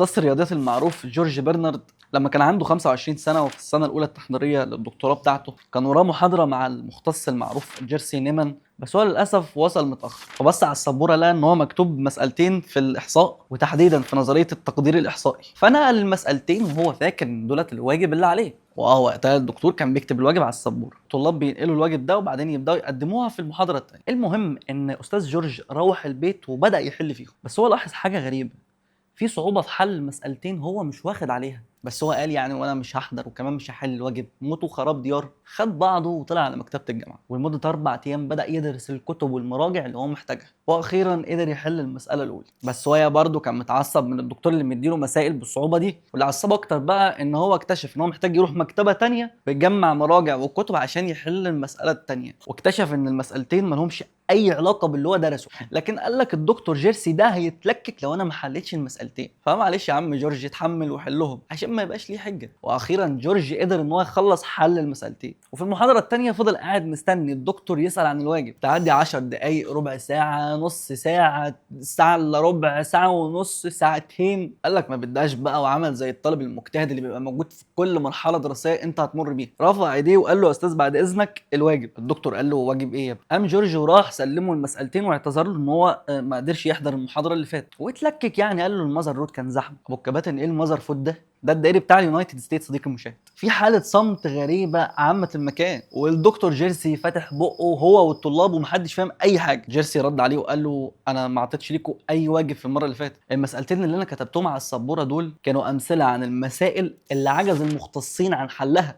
مختص الرياضيات المعروف جورج برنارد لما كان عنده 25 سنة وفي السنة الأولى التحضيرية للدكتوراه بتاعته كان وراه محاضرة مع المختص المعروف جيرسي نيمان، بس هو للأسف وصل متأخر فبص على السبورة لقى إن هو مكتوب مسألتين في الإحصاء وتحديدا في نظرية التقدير الإحصائي، فنقل المسألتين وهو فاكر إن دولت الواجب اللي عليه. وقتها الدكتور كان بيكتب الواجب على السبورة، الطلاب بينقلوا الواجب ده وبعدين يبداوا يقدموها في المحاضرة التانية. المهم إن أستاذ جورج روح البيت وبدأ يحل فيهم، بس هو لاحظ حاجة غريبة، في صعوبة في حل مسألتين هو مش واخد عليها. بس هو قال يعني وانا مش هحضر وكمان مش هحل الواجب موت وخراب ديار، خد بعضه وطلع على مكتبة الجامعة ولمدة 4 أيام بدأ يدرس الكتب والمراجع اللي هو محتاجها، وأخيرا قدر يحل المسألة الأولى. بس هو برضه كان متعصب من الدكتور اللي مديله مسائل بالصعوبة دي، واللي عصبه أكتر بقى إن هو اكتشف إن هو محتاج يروح مكتبة تانية بتجمع مراجع وكتب عشان يحل المسألة التانية، واكتشف إن المسألتين ملهمش اي علاقه باللي هو درسه. لكن قال لك الدكتور جيرسي ده هيتلكك لو انا ما حلتش المسالتين، فمعلش يا عم جورج يتحمل وحلهم عشان ما يبقاش ليه حجه. واخيرا جورج قدر ان هو يخلص حل المسالتين، وفي المحاضره الثانيه فضل قاعد مستني الدكتور يسال عن الواجب. تعدي 10 دقائق، ربع ساعه، نص ساعه، ساعه الا ربع، ساعه ونص، ساعتين، قال لك ما بداش بقى وعمل زي الطالب المجتهد اللي بيبقى موجود في كل مرحله دراسيه انت هتمر بيها، رفع ايديه وقال له يا استاذ بعد اذنك الواجب. الدكتور قال له واجب ايه يا ابني؟ قام جورج وراح سلموا المسألتين واعتذر له ان هو ما قدرش يحضر المحاضره اللي فاتت واتلكك، يعني قال له المذر رود كان زحمه. ابو الكباتن ايه المذر فود ده الدائري بتاع اليونايتد ستيتس صديقي المشاهد. في حاله صمت غريبه عامه المكان، والدكتور جيرسي فاتح بقه هو والطلاب ومحدش فاهم اي حاجه. جيرسي رد عليه وقال له انا ما اعطيتش ليكم اي واجب في المره اللي فاتت، المسألتين اللي انا كتبتهم على السبوره دول كانوا امثله عن المسائل اللي عجز المختصين عن حلها،